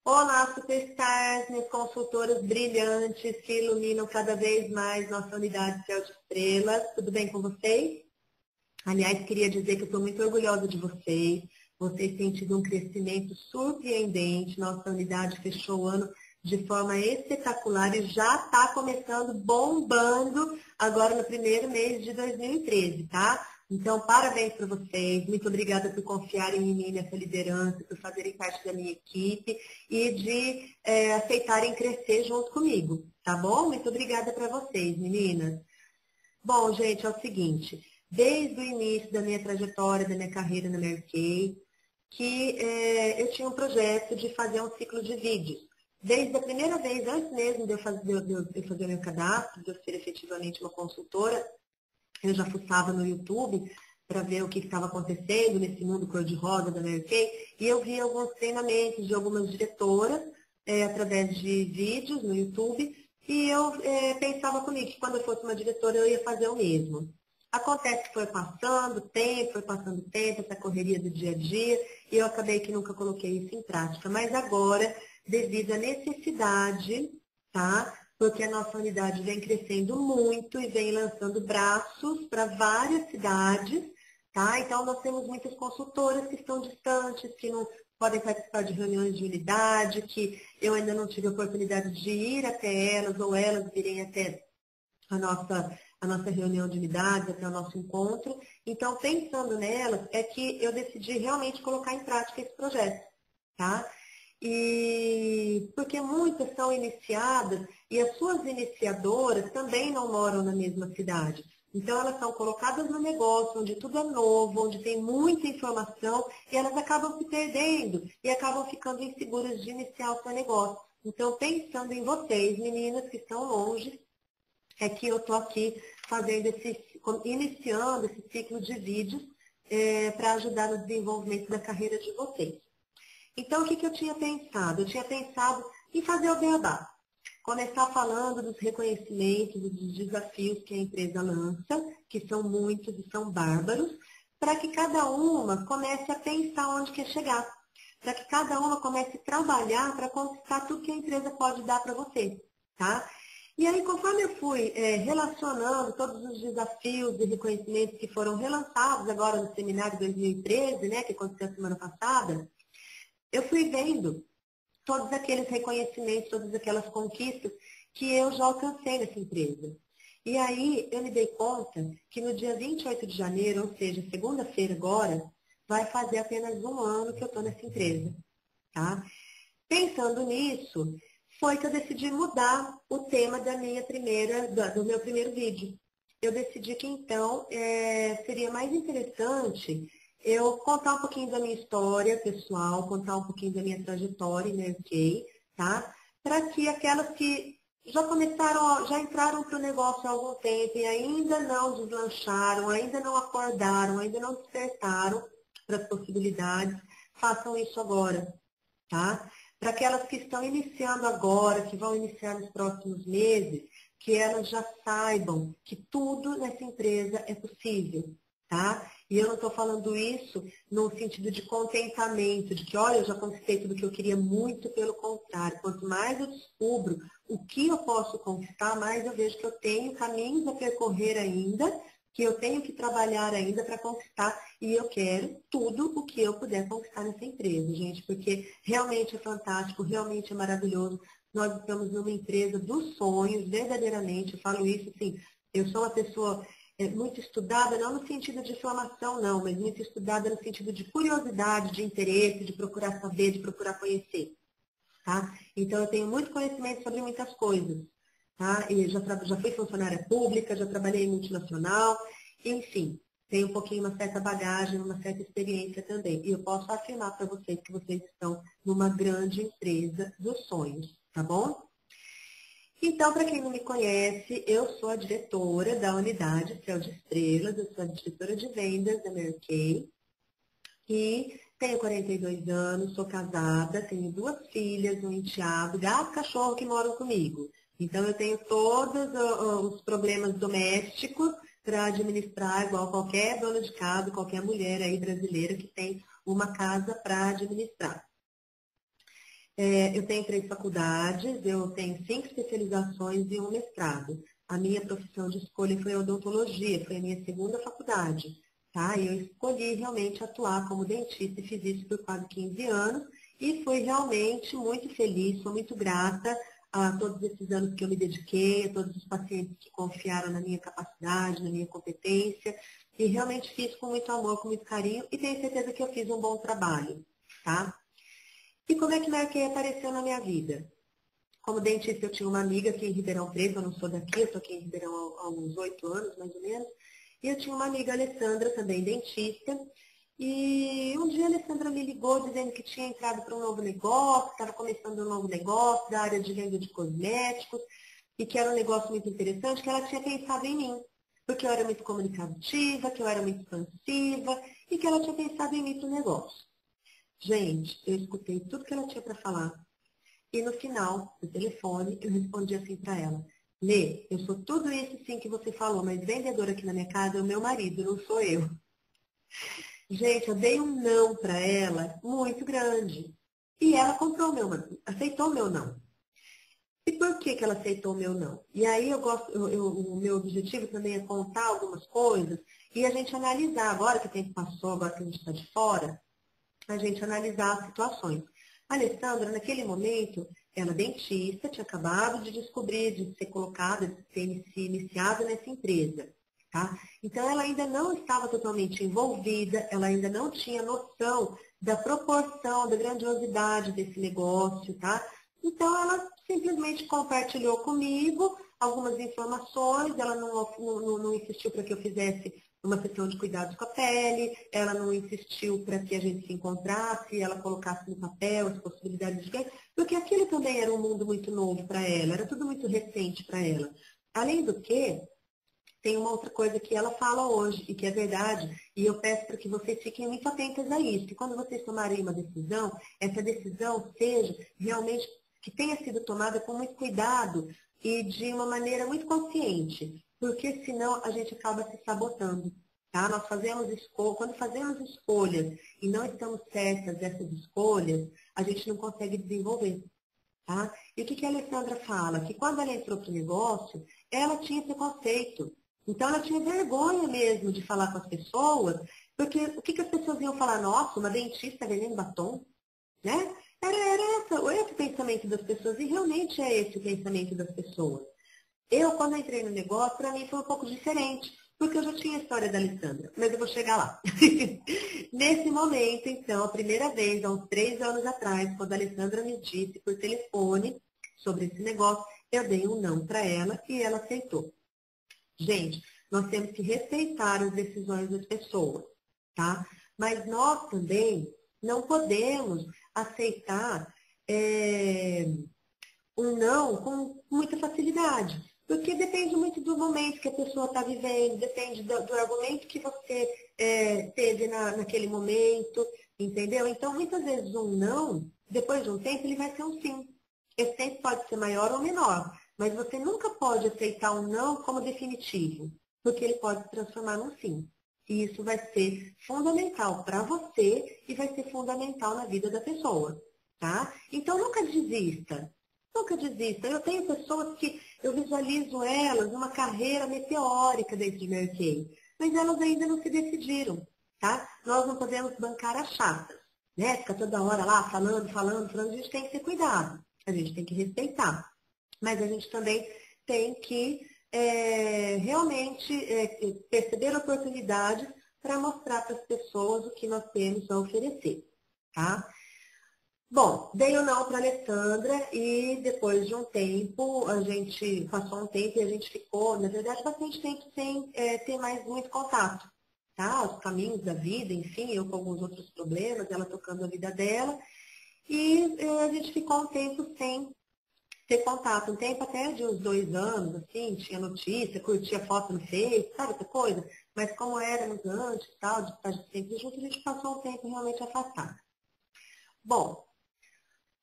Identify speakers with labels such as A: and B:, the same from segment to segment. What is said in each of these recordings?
A: Olá, superstars, minhas consultoras brilhantes que iluminam cada vez mais nossa unidade Céu de Estrelas. Tudo bem com vocês? Aliás, queria dizer que eu estou muito orgulhosa de vocês. Vocês têm tido um crescimento surpreendente. Nossa unidade fechou o ano de forma espetacular e já está começando bombando agora no primeiro mês de 2013, tá? Então, parabéns para vocês. Muito obrigada por confiarem em mim, nessa liderança, por fazerem parte da minha equipe e de aceitarem crescer junto comigo, tá bom? Muito obrigada para vocês, meninas. Bom, gente, é o seguinte. Desde o início da minha trajetória, da minha carreira na Mary Kay, que eu tinha um projeto de fazer um ciclo de vídeos. Desde a primeira vez, antes mesmo de eu fazer o meu cadastro, de eu ser efetivamente uma consultora, eu já fuçava no YouTube para ver o que estava acontecendo nesse mundo cor-de-rosa da Mary Kay, e eu vi alguns treinamentos de algumas diretoras através de vídeos no YouTube, e eu pensava comigo que quando eu fosse uma diretora eu ia fazer o mesmo. Acontece que foi passando tempo, essa correria do dia a dia, e eu acabei que nunca coloquei isso em prática. Mas agora, devido à necessidade, tá? Porque a nossa unidade vem crescendo muito e vem lançando braços para várias cidades, tá? Então, nós temos muitas consultoras que estão distantes, que não podem participar de reuniões de unidade, que eu ainda não tive a oportunidade de ir até elas, ou elas virem até a nossa reunião de unidades, até o nosso encontro. Então, pensando nelas, é que eu decidi realmente colocar em prática esse projeto, tá? E porque muitas são iniciadas e as suas iniciadoras também não moram na mesma cidade. Então, elas são colocadas no negócio, onde tudo é novo, onde tem muita informação, e elas acabam se perdendo e acabam ficando inseguras de iniciar o seu negócio. Então, pensando em vocês, meninas que estão longe, é que eu estou aqui iniciando esse ciclo de vídeos para ajudar no desenvolvimento da carreira de vocês. Então, o que eu tinha pensado? Eu tinha pensado em fazer o beabá. Começar falando dos reconhecimentos, dos desafios que a empresa lança, que são muitos e são bárbaros, para que cada uma comece a pensar onde quer chegar. Para que cada uma comece a trabalhar para conquistar tudo que a empresa pode dar para você, tá? E aí, conforme eu fui relacionando todos os desafios e reconhecimentos que foram relançados agora no seminário 2013, né, que aconteceu a semana passada, eu fui vendo todos aqueles reconhecimentos, todas aquelas conquistas que eu já alcancei nessa empresa. E aí eu me dei conta que no dia 28 de janeiro, ou seja, segunda-feira agora, vai fazer apenas um ano que eu estou nessa empresa. Tá? Pensando nisso, foi que eu decidi mudar o tema do meu primeiro vídeo. Eu decidi que então seria mais interessante eu contar um pouquinho da minha história pessoal, contar um pouquinho da minha trajetória em Mary Kay, tá? Para que aquelas que já entraram para o negócio há algum tempo e ainda não deslancharam, ainda não acordaram, ainda não despertaram para as possibilidades, façam isso agora, tá? Para aquelas que estão iniciando agora, que vão iniciar nos próximos meses, que elas já saibam que tudo nessa empresa é possível, tá? E eu não estou falando isso no sentido de contentamento, de que, olha, eu já conquistei tudo que eu queria, muito pelo contrário. Quanto mais eu descubro o que eu posso conquistar, mais eu vejo que eu tenho caminhos a percorrer ainda, que eu tenho que trabalhar ainda para conquistar, e eu quero tudo o que eu puder conquistar nessa empresa, gente, porque realmente é fantástico, realmente é maravilhoso. Nós estamos numa empresa dos sonhos, verdadeiramente, eu falo isso assim, eu sou uma pessoa muito estudada, não no sentido de formação, não, mas muito estudada no sentido de curiosidade, de interesse, de procurar saber, de procurar conhecer, tá? Então, eu tenho muito conhecimento sobre muitas coisas, tá? E já fui funcionária pública, já trabalhei em multinacional, enfim, tenho um pouquinho, uma certa bagagem, uma certa experiência também. E eu posso afirmar para vocês que vocês estão numa grande empresa dos sonhos, tá bom? Então, para quem não me conhece, eu sou a diretora da unidade Céu de Estrelas, eu sou a diretora de vendas da Mary Kay e tenho 42 anos, sou casada, tenho 2 filhas, um enteado, gato e cachorro que moram comigo. Então, eu tenho todos os problemas domésticos para administrar, igual qualquer dona de casa, qualquer mulher aí brasileira que tem uma casa para administrar. Eu tenho 3 faculdades, eu tenho 5 especializações e um mestrado. A minha profissão de escolha foi a odontologia, foi a minha segunda faculdade, tá? E eu escolhi realmente atuar como dentista e fiz isso por quase 15 anos e fui realmente muito feliz, sou muito grata a todos esses anos que eu me dediquei, a todos os pacientes que confiaram na minha capacidade, na minha competência, e realmente fiz com muito amor, com muito carinho, e tenho certeza que eu fiz um bom trabalho, tá? E como é que Marquei apareceu na minha vida? Como dentista, eu tinha uma amiga aqui em Ribeirão Preto, eu não sou daqui, eu estou aqui em Ribeirão há uns 8 anos, mais ou menos, e eu tinha uma amiga, Alessandra, também dentista, e um dia a Alessandra me ligou dizendo que tinha entrado para um novo negócio, estava começando um novo negócio da área de venda de cosméticos, e que era um negócio muito interessante, que ela tinha pensado em mim, porque eu era muito comunicativa, que eu era muito expansiva, e que ela tinha pensado em mim para o negócio. Gente, eu escutei tudo que ela tinha para falar. E no final do telefone, eu respondi assim para ela: Lê, eu sou tudo isso sim que você falou, mas vendedor aqui na minha casa é o meu marido, não sou eu. Gente, eu dei um não para ela muito grande. E ela comprou o meu, aceitou o meu não. E por que que ela aceitou o meu não? E aí o meu objetivo também é contar algumas coisas e a gente analisar, agora que o tempo passou, agora que a gente está de fora, a gente analisar as situações. A Alessandra, naquele momento, ela é dentista, tinha acabado de descobrir, de ser colocada, de ser iniciada nessa empresa. Tá? Então, ela ainda não estava totalmente envolvida, ela ainda não tinha noção da proporção, da grandiosidade desse negócio. Tá? Então, ela simplesmente compartilhou comigo algumas informações, ela não insistiu para que eu fizesse uma sessão de cuidados com a pele, ela não insistiu para que a gente se encontrasse, ela colocasse no papel as possibilidades de ganho, porque aquilo também era um mundo muito novo para ela, era tudo muito recente para ela. Além do que, tem uma outra coisa que ela fala hoje, e que é verdade, e eu peço para que vocês fiquem muito atentas a isso, que quando vocês tomarem uma decisão, essa decisão seja realmente que tenha sido tomada com muito cuidado e de uma maneira muito consciente, porque senão a gente acaba se sabotando. Tá? Nós fazemos quando fazemos escolhas e não estamos certas dessas escolhas, a gente não consegue desenvolver. Tá? E o que a Alessandra fala? Que quando ela entrou para o negócio, ela tinha preconceito. Então, ela tinha vergonha mesmo de falar com as pessoas, porque o que as pessoas iam falar? Nossa, uma dentista vendendo batom? Né? Era esse o pensamento das pessoas, e realmente é esse o pensamento das pessoas. Eu, quando entrei no negócio, para mim foi um pouco diferente, porque eu já tinha a história da Alessandra, mas eu vou chegar lá. Nesse momento, então, a primeira vez, há uns 3 anos atrás, quando a Alessandra me disse por telefone sobre esse negócio, eu dei um não para ela e ela aceitou. Gente, nós temos que respeitar as decisões das pessoas, tá? Mas nós também não podemos aceitar um não com muita facilidade, porque depende muito do momento que a pessoa está vivendo, depende do argumento que você teve naquele momento, entendeu? Então, muitas vezes um não, depois de um tempo, ele vai ser um sim. Esse tempo pode ser maior ou menor, mas você nunca pode aceitar um não como definitivo, porque ele pode se transformar num sim. E isso vai ser fundamental para você e vai ser fundamental na vida da pessoa, tá? Então, nunca desista. Nunca desista. Eu tenho pessoas que eu visualizo elas numa carreira meteórica dentro de Merkei, mas elas ainda não se decidiram, tá? Nós não podemos bancar as chatas, né? Fica toda hora lá falando, a gente tem que ter cuidado, a gente tem que respeitar. Mas a gente também tem que realmente perceber oportunidades para mostrar para as pessoas o que nós temos a oferecer, tá? Bom, dei o não para a Alessandra e depois de um tempo, a gente passou um tempo e a gente ficou, na verdade, bastante tempo sem ter mais muito contato, tá? Os caminhos da vida, enfim, eu com alguns outros problemas, ela tocando a vida dela, e a gente ficou um tempo sem ter contato, um tempo até de uns 2 anos, assim, tinha notícia, curtia foto no Face, sabe essa coisa? Mas como éramos antes, tal, de estar sempre juntos, a gente passou um tempo realmente afastado. Bom,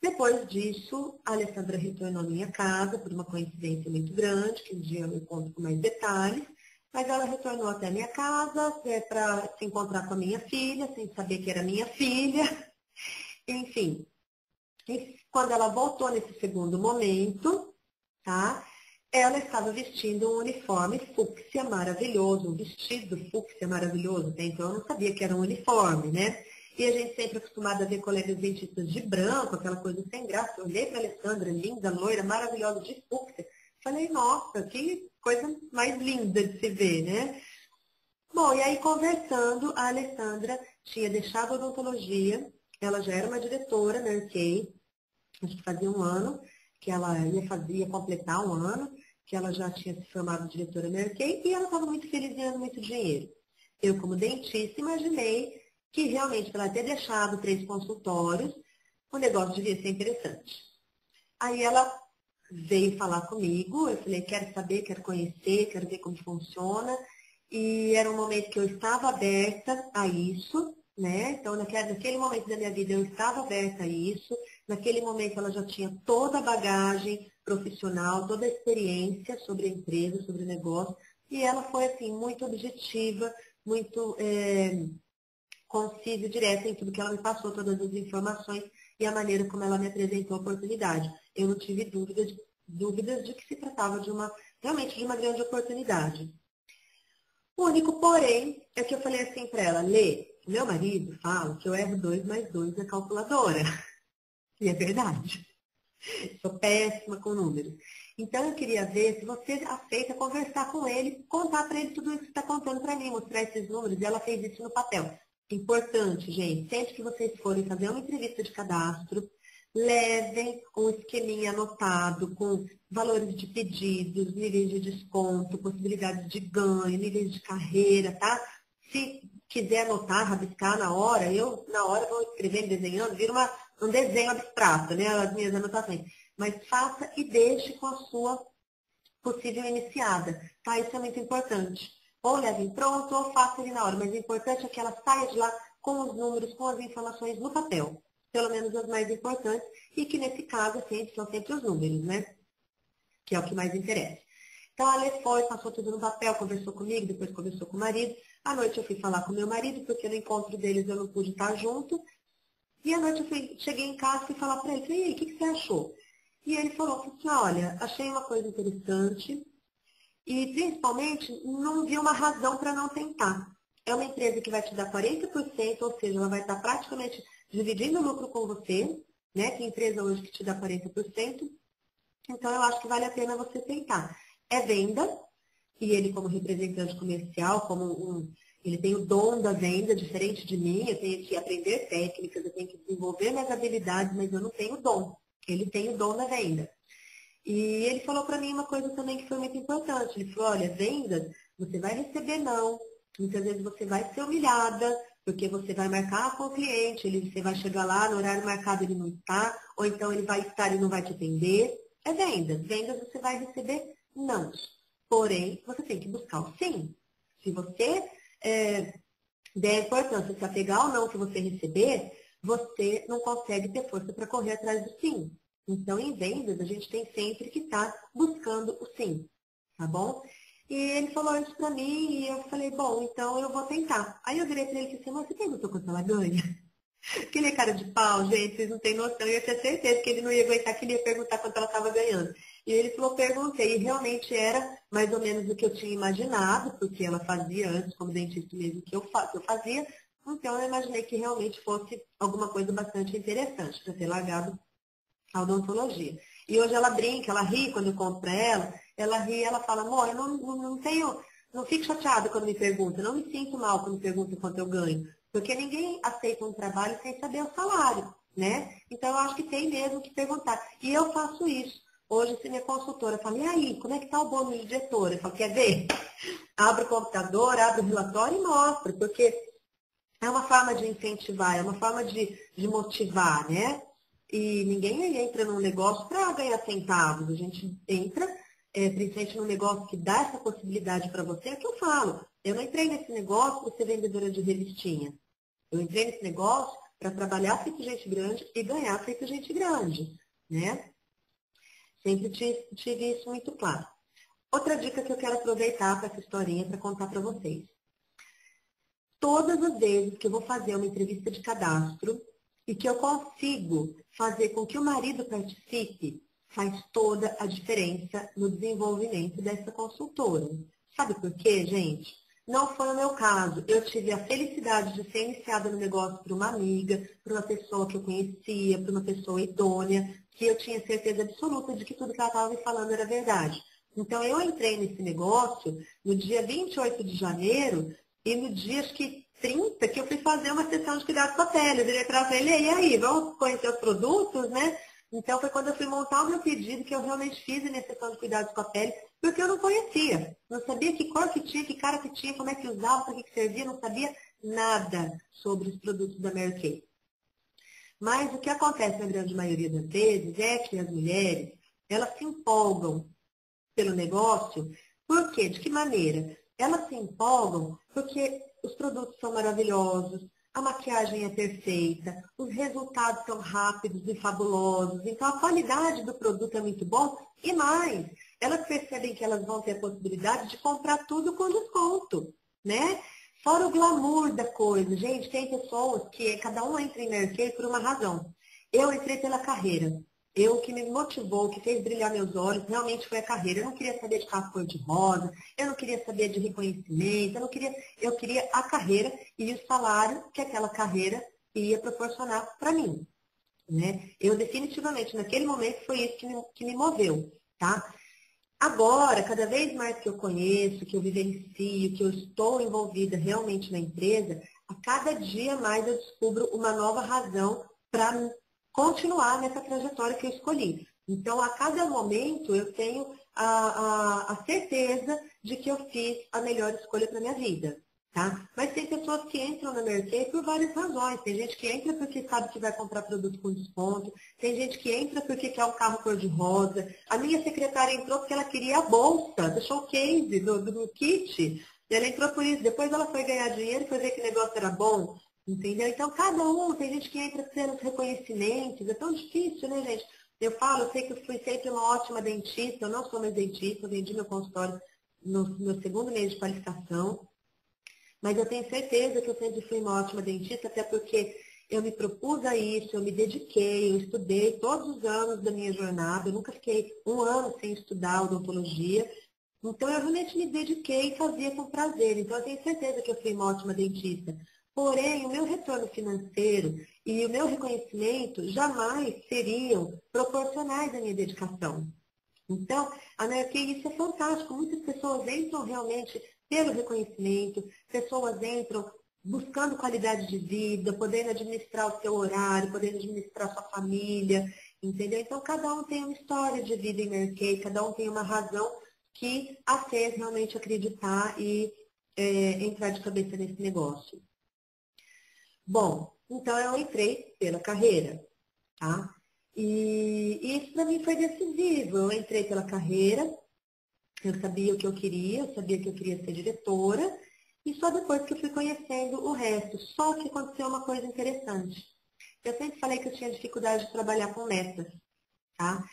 A: depois disso, a Alessandra retornou à minha casa por uma coincidência muito grande, que um dia eu conto com mais detalhes, mas ela retornou até a minha casa para se encontrar com a minha filha, sem saber que era minha filha. Enfim, E quando ela voltou nesse segundo momento, tá? Ela estava vestindo um uniforme fúcsia maravilhoso, um vestido fúcsia maravilhoso. Até então eu não sabia que era um uniforme, né? E a gente sempre acostumada a ver colegas dentistas de branco, aquela coisa sem graça. Eu olhei para a Alessandra, linda, loira, maravilhosa, de fúcsia. Falei, nossa, que coisa mais linda de se ver, né? Bom, e aí conversando, a Alessandra tinha deixado a odontologia, ela já era uma diretora na Arquei, acho que fazia um ano, que ela ia completar um ano, que ela já tinha se formado diretora na Arquei, e ela estava muito feliz ganhando muito dinheiro. Eu, como dentista, imaginei que realmente, para ela ter deixado 3 consultórios, o negócio devia ser interessante. Aí ela veio falar comigo, eu falei, quero saber, quero conhecer, quero ver como funciona. E era um momento que eu estava aberta a isso, né? Então, naquele momento da minha vida, eu estava aberta a isso. Naquele momento, ela já tinha toda a bagagem profissional, toda a experiência sobre a empresa, sobre o negócio. E ela foi, assim, muito objetiva, muito concisa e direta em tudo que ela me passou, todas as informações e a maneira como ela me apresentou a oportunidade. Eu não tive dúvidas de que se tratava realmente de uma grande oportunidade. O único porém é que eu falei assim para ela, Lê, meu marido fala que eu erro 2 mais 2 na calculadora. E é verdade. Sou péssima com números. Então eu queria ver se você aceita conversar com ele, contar para ele tudo isso que está contando para mim, mostrar esses números. E ela fez isso no papel. Importante, gente, sempre que vocês forem fazer uma entrevista de cadastro, levem um esqueminha anotado com valores de pedidos, níveis de desconto, possibilidades de ganho, níveis de carreira, tá? Se quiser anotar, rabiscar na hora, eu na hora vou escrevendo, desenhando, vira um desenho abstrato, né? As minhas anotações. Mas faça e deixe com a sua possível iniciada, tá? Isso é muito importante. Ou leve pronto, ou faça ele na hora. Mas o importante é que ela saia de lá com os números, com as informações no papel. Pelo menos as mais importantes. E que nesse caso são sempre os números, né? Que é o que mais interessa. Então a Alê foi, passou tudo no papel, conversou comigo, depois conversou com o marido. À noite eu fui falar com o meu marido, porque no encontro deles eu não pude estar junto. E à noite eu cheguei em casa e fui falar para ele, falei, e aí, o que você achou? E ele falou assim, olha, achei uma coisa interessante e principalmente não vi uma razão para não tentar. É uma empresa que vai te dar 40%, ou seja, ela vai estar praticamente dividindo o lucro com você, né? Que empresa hoje que te dá 40%. Então eu acho que vale a pena você tentar. É venda, e ele como representante comercial, ele tem o dom da venda, diferente de mim, eu tenho que aprender técnicas, eu tenho que desenvolver minhas habilidades, mas eu não tenho dom. Ele tem o dom da venda. E ele falou para mim uma coisa também que foi muito importante. Ele falou, olha, vendas, você vai receber não. Muitas vezes você vai ser humilhada, porque você vai marcar com o cliente, você vai chegar lá, no horário marcado ele não está, ou então ele vai estar e não vai te atender. É vendas. Vendas você vai receber não. Porém, você tem que buscar o sim. Se você der importância, se apegar ou não que você receber, você não consegue ter força para correr atrás do sim. Então, em vendas, a gente tem sempre que estar buscando o sim, tá bom? E ele falou isso para mim e eu falei, bom, então eu vou tentar. Aí eu virei para ele e disse assim, mas você perguntou quanto ela ganha? Aquele é cara de pau, gente, vocês não têm noção. Eu tinha certeza que ele não ia aguentar, que ele ia perguntar quanto ela estava ganhando. E ele falou, perguntei, e realmente era mais ou menos o que eu tinha imaginado, porque ela fazia antes, como dentista mesmo, que eu fazia. Então eu imaginei que realmente fosse alguma coisa bastante interessante para ter largado a odontologia. E hoje ela brinca, ela ri quando eu conto para ela ri, ela fala, amor, eu não fico chateada quando me perguntam, não me sinto mal quando me perguntam quanto eu ganho. Porque ninguém aceita um trabalho sem saber o salário, né? Então eu acho que tem mesmo que perguntar. E eu faço isso. Hoje, se minha consultora fala, e aí, como é que está o bônus de diretora? Eu falo, quer ver? Abre o computador, abre o relatório e mostra, porque é uma forma de incentivar, é uma forma de motivar, né? E ninguém entra num negócio para ganhar centavos. A gente entra, principalmente num negócio que dá essa possibilidade para você, é o que eu falo. Eu não entrei nesse negócio para ser vendedora de revistinha. Eu entrei nesse negócio para trabalhar feito gente grande e ganhar feito gente grande, né? Sempre tive isso muito claro. Outra dica que eu quero aproveitar para essa historinha para contar para vocês. Todas as vezes que eu vou fazer uma entrevista de cadastro, e que eu consigo fazer com que o marido participe, faz toda a diferença no desenvolvimento dessa consultora. Sabe por quê, gente? Não foi o meu caso. Eu tive a felicidade de ser iniciada no negócio por uma amiga, por uma pessoa que eu conhecia, por uma pessoa idônea, que eu tinha certeza absoluta de que tudo que ela estava me falando era verdade. Então, eu entrei nesse negócio no dia 28 de janeiro e no dia, acho que 30, que eu fui fazer uma sessão de cuidado com a pele. Eu virei para ele, e aí, vamos conhecer os produtos, né? Então, foi quando eu fui montar o meu pedido que eu realmente fiz a minha sessão de cuidados com a pele, porque eu não conhecia. Não sabia que cor que tinha, que cara que tinha, como é que usava, para que servia, não sabia nada sobre os produtos da Mary Kay. Mas o que acontece na grande maioria das vezes é que as mulheres, elas se empolgam pelo negócio. Por quê? De que maneira? Elas se empolgam porque os produtos são maravilhosos, a maquiagem é perfeita, os resultados são rápidos e fabulosos, então a qualidade do produto é muito bom e mais, elas percebem que elas vão ter a possibilidade de comprar tudo com desconto, né? Fora o glamour da coisa. Gente, tem pessoas que cada um entra em mercado por uma razão. Eu entrei pela carreira. O que me motivou, o que fez brilhar meus olhos, realmente foi a carreira. Eu não queria saber de carro cor-de-rosa, eu não queria saber de reconhecimento, eu queria a carreira e o salário que aquela carreira ia proporcionar para mim, né? Eu definitivamente, naquele momento, foi isso que me moveu, tá? Agora, cada vez mais que eu conheço, que eu vivencio, que eu estou envolvida realmente na empresa, a cada dia mais eu descubro uma nova razão para continuar nessa trajetória que eu escolhi. Então, a cada momento eu tenho a certeza de que eu fiz a melhor escolha para a minha vida. Tá? Mas tem pessoas que entram na Mercado por várias razões. Tem gente que entra porque sabe que vai comprar produto com desconto. Tem gente que entra porque quer um carro cor-de-rosa. A minha secretária entrou porque ela queria a bolsa do showcase, do kit. Ela entrou por isso. Depois ela foi ganhar dinheiro e foi ver que o negócio era bom. Entendeu? Então, cada um, tem gente que entra pelos reconhecimentos. É tão difícil, né, gente? Eu falo, eu sei que eu fui sempre uma ótima dentista. Eu não sou mais dentista. Eu vendi meu consultório no meu segundo mês de qualificação. Mas eu tenho certeza que eu sempre fui uma ótima dentista, até porque eu me propus a isso, eu me dediquei, eu estudei todos os anos da minha jornada, eu nunca fiquei um ano sem estudar odontologia. Então, eu realmente me dediquei e fazia com prazer. Então, eu tenho certeza que eu fui uma ótima dentista. Porém, o meu retorno financeiro e o meu reconhecimento jamais seriam proporcionais à minha dedicação. Então, isso é fantástico. Muitas pessoas entram realmente pelo reconhecimento, pessoas entram buscando qualidade de vida, podendo administrar o seu horário, podendo administrar sua família, entendeu? Então, cada um tem uma história de vida em Mercado, cada um tem uma razão que a fez realmente acreditar e entrar de cabeça nesse negócio. Bom, então eu entrei pela carreira, tá? E isso para mim foi decisivo. Eu entrei pela carreira, eu sabia o que eu queria, eu sabia que eu queria ser diretora, e só depois que eu fui conhecendo o resto. Só que aconteceu uma coisa interessante. Eu sempre falei que eu tinha dificuldade de trabalhar com metas, tá?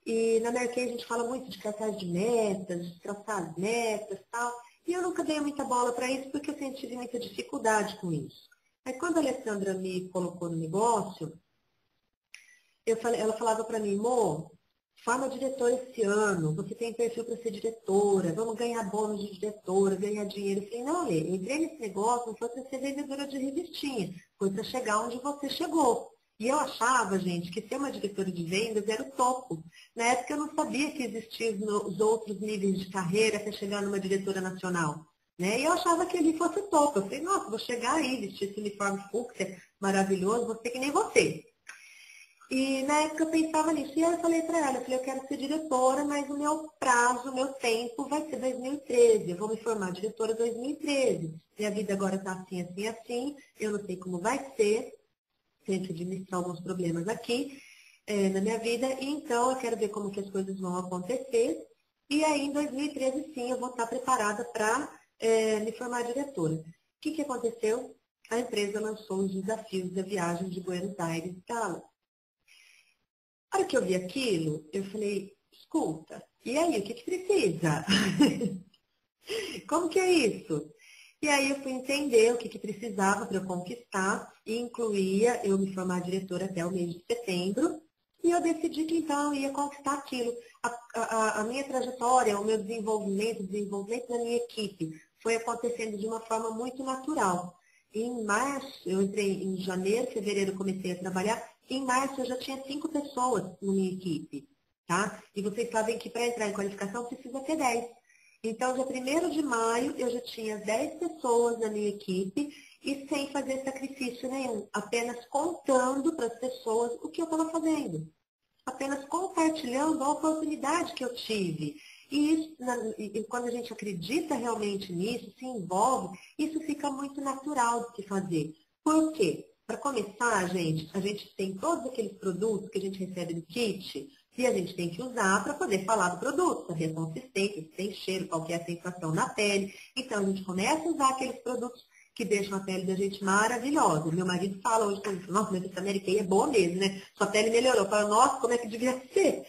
A: E na Mercado a gente fala muito de cartaz de metas, de traçar as metas e tal, e eu nunca dei muita bola para isso porque eu sempre tive muita dificuldade com isso. Mas quando a Alessandra me colocou no negócio, ela falava para mim, Mô, forma diretora esse ano, você tem perfil para ser diretora, vamos ganhar bônus de diretora, ganhar dinheiro. Eu falei, não, Lê, eu entrei nesse negócio, não foi para ser vendedora de revistinha, foi para chegar onde você chegou. E eu achava, gente, que ser uma diretora de vendas era o topo. Na época eu não sabia que existiam os outros níveis de carreira até chegar numa diretora nacional. Né? E eu achava que ali fosse o topo. Eu falei, nossa, vou chegar aí, vestir esse uniforme fúcsia maravilhoso, vou ser que nem você. E na época eu pensava nisso. E aí eu falei para ela, eu quero ser diretora, mas o meu prazo, o meu tempo vai ser 2013. Eu vou me formar diretora em 2013. Minha vida agora está assim, assim, assim. Eu não sei como vai ser. Tenho que administrar alguns problemas aqui na minha vida. E então eu quero ver como que as coisas vão acontecer. E aí em 2013, sim, eu vou estar preparada para me formar diretora. O que aconteceu? A empresa lançou os desafios da viagem de Buenos Aires para lá. A hora que eu vi aquilo, eu falei, escuta, e aí, o que precisa? Como que é isso? E aí eu fui entender o que precisava para eu conquistar e incluía eu me formar diretora até o mês de setembro. E eu decidi que então eu ia conquistar aquilo. A minha trajetória, o meu desenvolvimento, o desenvolvimento da minha equipe foi acontecendo de uma forma muito natural. Em março, eu entrei em janeiro, fevereiro comecei a trabalhar. Em março eu já tinha 5 pessoas na minha equipe, tá? E vocês sabem que para entrar em qualificação precisa ter 10. Então, dia 1º de maio, eu já tinha 10 pessoas na minha equipe e sem fazer sacrifício nenhum, apenas contando para as pessoas o que eu estava fazendo, apenas compartilhando a oportunidade que eu tive. E, isso, e quando a gente acredita realmente nisso, se envolve, isso fica muito natural de se fazer. Por quê? Para começar, gente, a gente tem todos aqueles produtos que a gente recebe no kit, e a gente tem que usar para poder falar do produto, saber a consistência, se tem cheiro, qual que é a sensação na pele. Então, a gente começa a usar aqueles produtos que deixam a pele da gente maravilhosa. Meu marido fala hoje, nossa, mas essa Mary Kay é boa mesmo, né? Sua pele melhorou. Eu falo, nossa, como é que devia ser?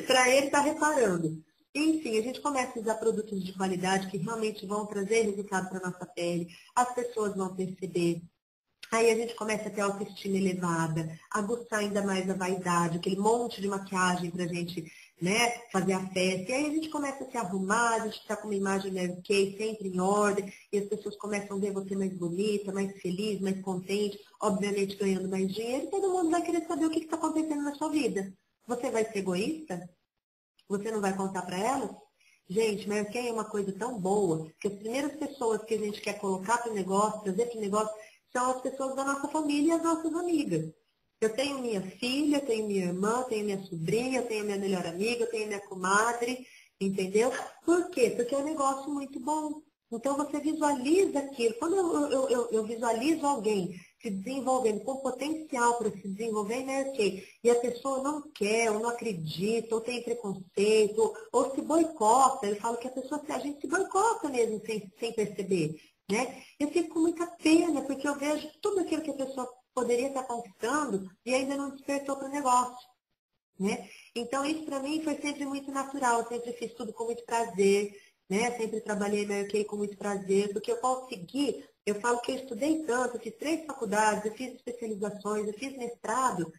A: Para ele estar reparando. Enfim, a gente começa a usar produtos de qualidade que realmente vão trazer resultado para a nossa pele. As pessoas vão perceber. Aí a gente começa a ter autoestima elevada, aguçar ainda mais a vaidade, aquele monte de maquiagem pra gente, né, fazer a festa. E aí a gente começa a se arrumar, a gente está com uma imagem Mary Kay sempre em ordem, e as pessoas começam a ver você mais bonita, mais feliz, mais contente, obviamente ganhando mais dinheiro, e todo mundo vai querer saber o que está acontecendo na sua vida. Você vai ser egoísta? Você não vai contar para elas? Gente, Mary Kay é uma coisa tão boa, que as primeiras pessoas que a gente quer colocar para o negócio, trazer para o negócio, são as pessoas da nossa família e as nossas amigas. Eu tenho minha filha, tenho minha irmã, tenho minha sobrinha, tenho minha melhor amiga, tenho minha comadre, entendeu? Por quê? Porque é um negócio muito bom. Então você visualiza aquilo. Quando eu visualizo alguém se desenvolvendo com potencial para se desenvolver, né, ok? E a pessoa não quer, ou não acredita, ou tem preconceito, ou se boicota. Eu falo que a gente se boicota mesmo sem perceber. Né? Eu fico com muita pena, porque eu vejo tudo aquilo que a pessoa poderia estar conquistando e ainda não despertou para o negócio. Né? Então, isso para mim foi sempre muito natural, eu sempre fiz tudo com muito prazer, né? Sempre trabalhei na UK com muito prazer, porque eu consegui, eu falo que eu estudei tanto, eu fiz 3 faculdades, eu fiz especializações, eu fiz mestrado,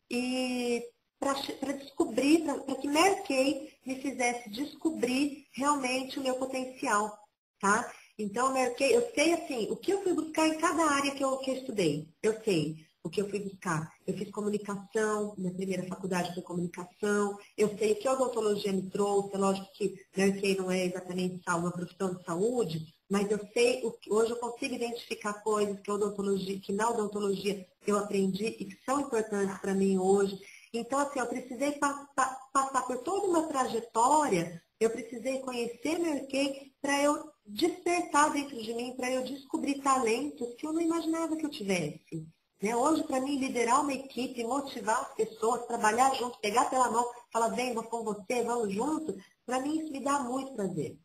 A: e para descobrir, para que Mary Kay me fizesse descobrir realmente o meu potencial, tá? Então, Mary Kay, eu sei assim, o que eu fui buscar em cada área que eu estudei, eu sei o que eu fui buscar. Eu fiz comunicação, minha primeira faculdade foi comunicação, eu sei o que a odontologia me trouxe, é lógico que Mary Kay não é exatamente uma profissão de saúde, mas eu sei, hoje eu consigo identificar coisas que, que na odontologia eu aprendi e que são importantes para mim hoje. Então, assim, eu precisei passar por toda uma trajetória, eu precisei conhecer Mary Kay para eu despertar dentro de mim, para eu descobrir talentos que eu não imaginava que eu tivesse. Né? Hoje, para mim, liderar uma equipe, motivar as pessoas, trabalhar junto, pegar pela mão, falar, vem, vou com você, vamos junto, para mim isso me dá muito prazer.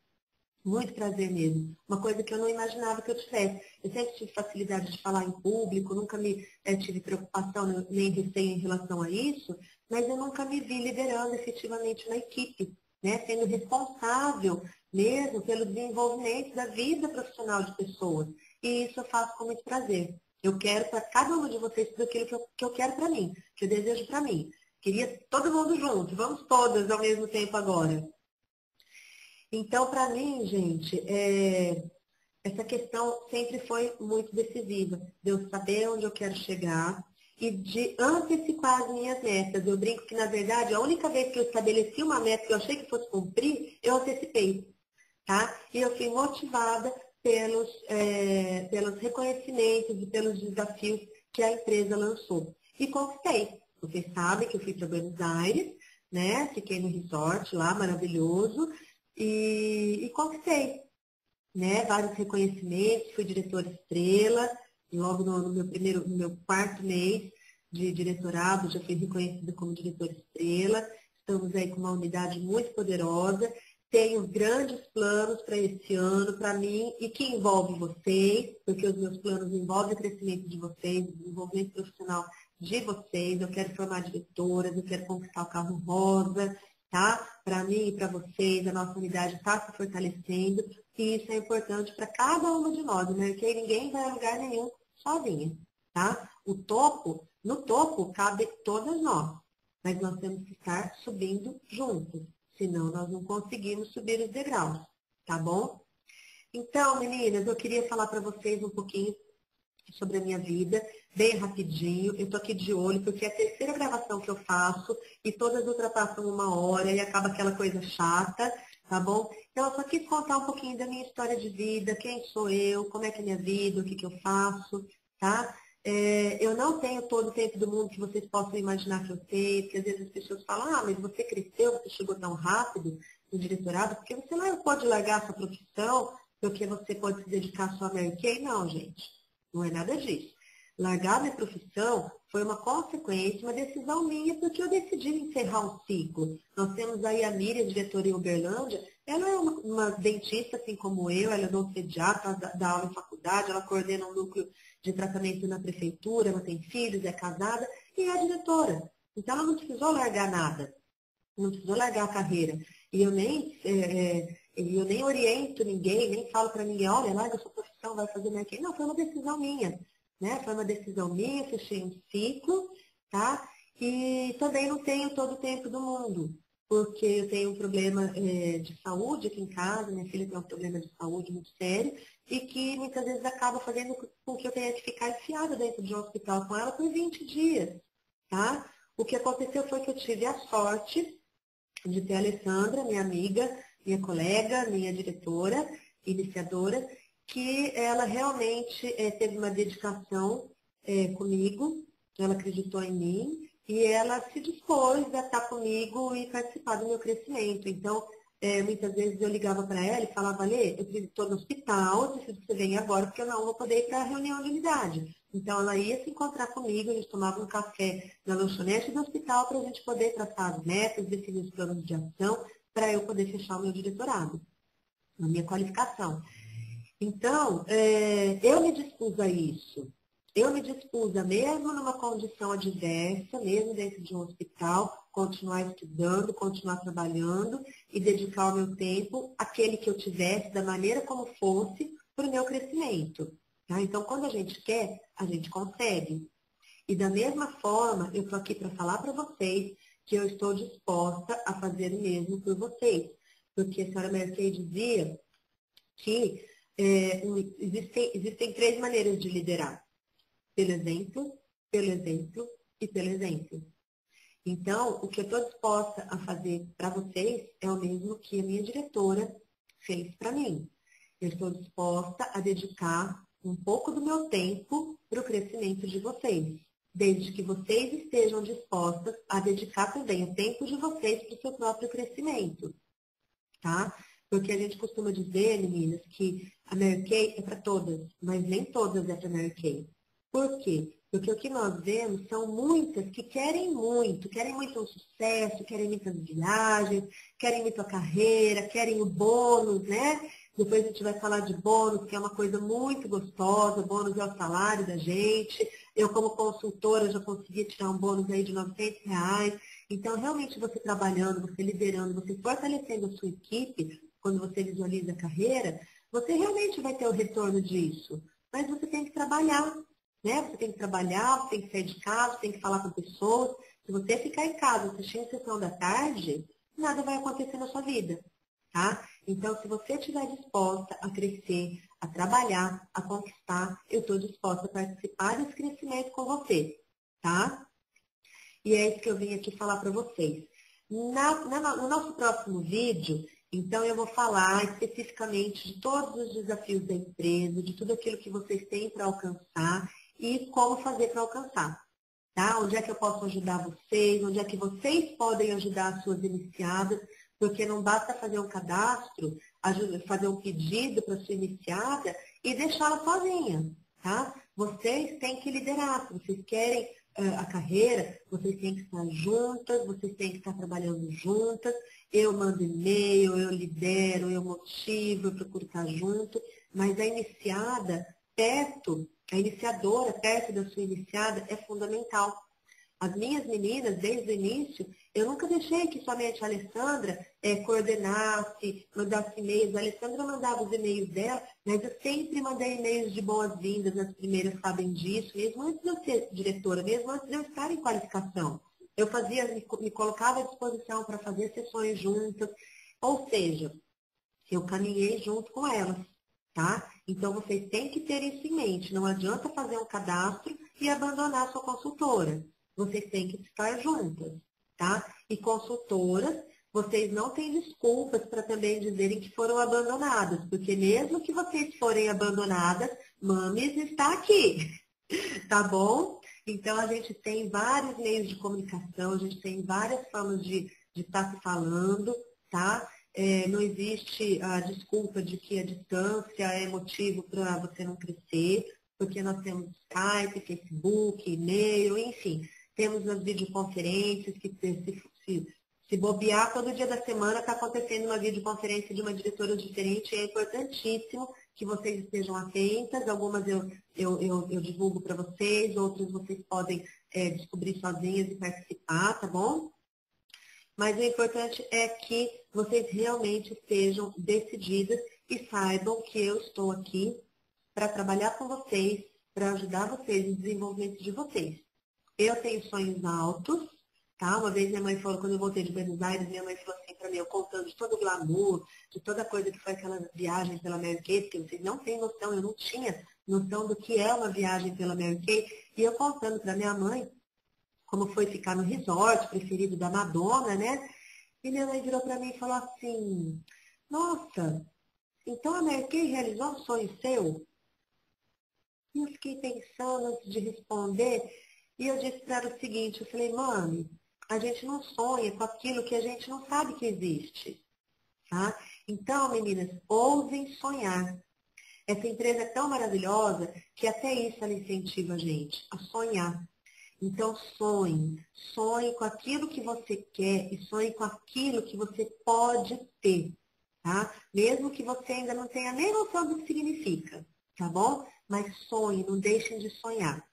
A: Muito prazer mesmo. Uma coisa que eu não imaginava que eu tivesse. Eu sempre tive facilidade de falar em público, nunca tive preocupação nem receio em relação a isso, mas eu nunca me vi liderando efetivamente uma equipe, né? Sendo responsável mesmo pelo desenvolvimento da vida profissional de pessoas. E isso eu faço com muito prazer. Eu quero para cada um de vocês tudo aquilo que eu quero para mim, que eu desejo para mim. Queria todo mundo junto, vamos todas ao mesmo tempo agora. Então, para mim, gente, essa questão sempre foi muito decisiva, de eu saber onde eu quero chegar e de antecipar as minhas metas. Eu brinco que, na verdade, a única vez que eu estabeleci uma meta que eu achei que fosse cumprir, eu antecipei, tá? E eu fui motivada pelos reconhecimentos e pelos desafios que a empresa lançou. E conquistei. Vocês sabem que eu fui para Buenos Aires, né? Fiquei no resort lá, maravilhoso, e conquistei, né? Vários reconhecimentos, fui diretora estrela, e logo no meu 4º mês de diretorado, já fui reconhecida como diretora estrela. Estamos aí com uma unidade muito poderosa. Tenho grandes planos para esse ano, para mim, e que envolve vocês, porque os meus planos envolvem o crescimento de vocês, o desenvolvimento profissional de vocês. Eu quero formar diretoras, eu quero conquistar o carro rosa, tá? Para mim e para vocês, a nossa unidade está se fortalecendo e isso é importante para cada uma de nós, né? Porque ninguém vai a lugar nenhum sozinha, tá? No topo cabe todas nós, mas nós temos que estar subindo juntos, senão nós não conseguimos subir os degraus, tá bom? Então, meninas, eu queria falar para vocês um pouquinho sobre a minha vida, bem rapidinho. Eu tô aqui de olho, porque é a terceira gravação que eu faço e todas ultrapassam 1 hora e acaba aquela coisa chata, tá bom? Então, eu só quis contar um pouquinho da minha história de vida, quem sou eu, como é que é a minha vida, o que que eu faço, tá? Eu não tenho todo o tempo do mundo que vocês possam imaginar que eu tenho, porque às vezes as pessoas falam, mas você cresceu, você chegou tão rápido no diretorado, porque você não pode largar essa profissão, porque você pode se dedicar só a Mary Kay? Não, gente. Não é nada disso. Largar minha profissão foi uma consequência, uma decisão minha, porque eu decidi encerrar um ciclo. Nós temos aí a Miriam, diretora em Uberlândia, ela é uma dentista, assim como eu, ela é pediatra, ela dá aula em faculdade, ela coordena um núcleo de tratamento na prefeitura, ela tem filhos, é casada e é diretora. Então ela não precisou largar nada, não precisou largar a carreira. E eu nem oriento ninguém, nem falo para ninguém, olha, larga a sua profissão, vai fazer mais. Não, foi uma decisão minha, né? Foi uma decisão minha, fechei um ciclo, tá? E também não tenho todo o tempo do mundo, porque eu tenho um problema de saúde aqui em casa, minha filha tem um problema de saúde muito sério, e que muitas vezes acaba fazendo com que eu tenha que ficar enfiada dentro de um hospital com ela por 20 dias, tá? O que aconteceu foi que eu tive a sorte de ter a Alessandra, minha amiga, minha colega, minha diretora, iniciadora, que ela realmente teve uma dedicação comigo, ela acreditou em mim e ela se dispôs a estar comigo e participar do meu crescimento. Então, muitas vezes eu ligava para ela e falava, Lê, eu estou no hospital, eu preciso que você venha agora, porque eu não vou poder ir para a reunião de unidade. Então, ela ia se encontrar comigo, a gente tomava um café na lanchonete do hospital para a gente poder traçar as metas, definir os planos de ação, para eu poder fechar o meu diretorado, a minha qualificação. Então, eu me dispus a isso. Eu me dispus a, mesmo numa condição adversa, mesmo dentro de um hospital, continuar estudando, continuar trabalhando e dedicar o meu tempo àquele que eu tivesse, da maneira como fosse, para o meu crescimento. Tá? Então, quando a gente quer, a gente consegue. E da mesma forma, eu estou aqui para falar para vocês que eu estou disposta a fazer o mesmo por vocês. Porque a senhora Mercedes dizia que existem 3 maneiras de liderar. Pelo exemplo e pelo exemplo. Então, o que eu estou disposta a fazer para vocês é o mesmo que a minha diretora fez para mim. Eu estou disposta a dedicar um pouco do meu tempo para o crescimento de vocês, desde que vocês estejam dispostas a dedicar também o tempo de vocês para o seu próprio crescimento, tá? Porque a gente costuma dizer, meninas, que a Mary Kay é para todas, mas nem todas é para Mary Kay. Por quê? Porque o que nós vemos são muitas que querem muito um sucesso, querem muitas viagens, querem muito a carreira, querem o bônus, né? Depois a gente vai falar de bônus, que é uma coisa muito gostosa, bônus é o salário da gente. Eu, como consultora, já consegui tirar um bônus aí de R$ 900. Então, realmente, você trabalhando, você liderando, você fortalecendo a sua equipe, quando você visualiza a carreira, você realmente vai ter o retorno disso. Mas você tem que trabalhar, né? Você tem que trabalhar, você tem que sair de casa, você tem que falar com pessoas. Se você ficar em casa assistindo sessão da tarde, nada vai acontecer na sua vida, tá? Então, se você estiver disposta a crescer, a trabalhar, a conquistar, eu estou disposta a participar desse crescimento com você, tá? E é isso que eu vim aqui falar para vocês. No nosso próximo vídeo, então eu vou falar especificamente de todos os desafios da empresa, de tudo aquilo que vocês têm para alcançar e como fazer para alcançar. Tá? Onde é que eu posso ajudar vocês, onde é que vocês podem ajudar as suas iniciadas, porque não basta fazer um cadastro, fazer um pedido para a sua iniciada e deixá-la sozinha. Tá? Vocês têm que liderar, se vocês querem a carreira, vocês têm que estar juntas, vocês têm que estar trabalhando juntas. Eu mando e-mail, eu lidero, eu motivo, eu procuro estar junto, mas a iniciadora perto da sua iniciada é fundamental. As minhas meninas, desde o início, eu nunca deixei que somente a Alessandra coordenasse, mandasse e-mails. A Alessandra mandava os e-mails dela, mas eu sempre mandei e-mails de boas-vindas, as primeiras sabem disso, mesmo antes de eu ser diretora, mesmo antes de eu estar em qualificação. Eu fazia, me colocava à disposição para fazer sessões juntas, ou seja, eu caminhei junto com elas, tá? Então, vocês têm que ter isso em mente. Não adianta fazer um cadastro e abandonar a sua consultora. Vocês têm que estar juntas, tá? E consultoras, vocês não têm desculpas para também dizerem que foram abandonadas, porque mesmo que vocês forem abandonadas, Mames está aqui, tá bom? Então, a gente tem vários meios de comunicação, a gente tem várias formas de estar se falando, tá? Não existe a desculpa de que a distância é motivo para você não crescer, porque nós temos Skype, Facebook, e-mail, enfim. Temos as videoconferências, que se bobear, todo dia da semana está acontecendo uma videoconferência de uma diretora diferente, e é importantíssimo que vocês estejam atentas. Algumas eu divulgo para vocês, outras vocês podem descobrir sozinhas e participar, tá bom? Mas o importante é que vocês realmente estejam decididas e saibam que eu estou aqui para trabalhar com vocês, para ajudar vocês no desenvolvimento de vocês. Eu tenho sonhos altos, tá? Uma vez minha mãe falou, quando eu voltei de Buenos Aires, minha mãe falou assim para mim, eu contando de todo o glamour, de toda coisa que foi aquela viagem pela Mary Kay, que vocês não têm noção, eu não tinha noção do que é uma viagem pela Mary Kay, e eu contando para minha mãe como foi ficar no resort preferido da Madonna, né? E minha mãe virou para mim e falou assim, nossa, então a Mary Kay realizou um sonho seu? E eu fiquei pensando antes de responder, e eu disse para ela o seguinte, eu falei, mãe, a gente não sonha com aquilo que a gente não sabe que existe, tá? Então, meninas, ousem sonhar. Essa empresa é tão maravilhosa que até isso ela incentiva a gente a sonhar. Então, sonhe com aquilo que você quer e sonhe com aquilo que você pode ter, tá? Mesmo que você ainda não tenha nem noção do que significa, tá bom? Mas sonhe, não deixem de sonhar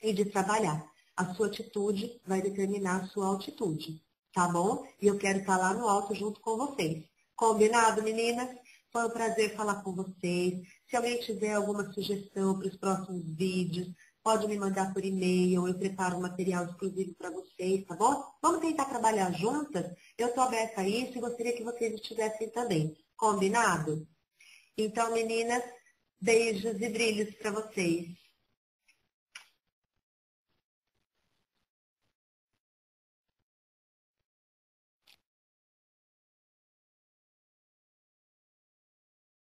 A: e de trabalhar. A sua atitude vai determinar a sua altitude, tá bom? E eu quero estar lá no alto junto com vocês. Combinado, meninas? Foi um prazer falar com vocês. Se alguém tiver alguma sugestão para os próximos vídeos, pode me mandar por e-mail, eu preparo um material exclusivo para vocês, tá bom? Vamos tentar trabalhar juntas? Eu estou aberta a isso e gostaria que vocês estivessem também. Combinado? Então, meninas, beijos e brilhos para vocês.